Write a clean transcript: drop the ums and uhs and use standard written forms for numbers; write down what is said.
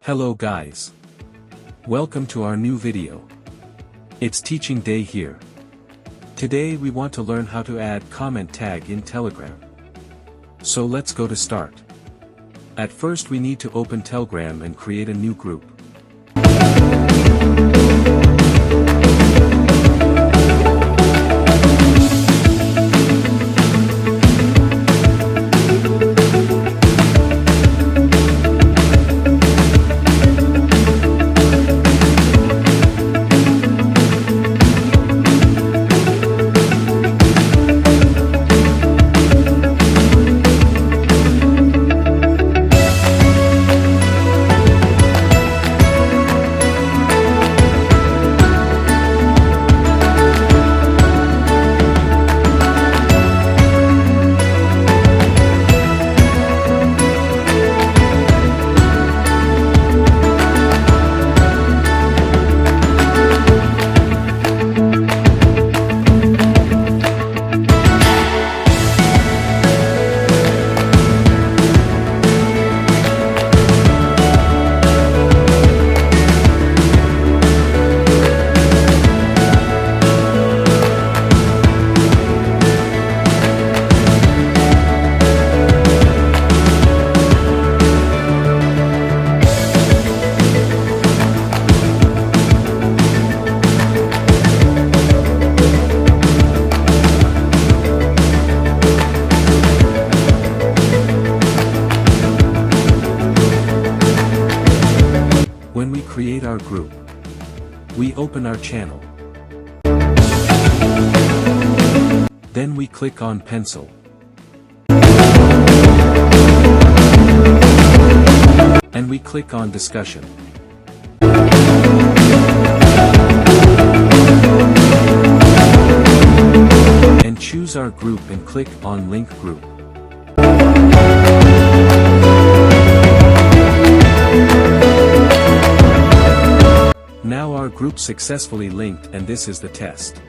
Hello guys. Welcome to our new video. It's teaching day here. Today we want to learn how to add comment tag in Telegram. So let's go to start. At first we need to open Telegram and create a new group. When we create our group, we open our channel. Then we click on pencil. And we click on discussion. And choose our group and click on link group. Now our group successfully linked, and this is the test.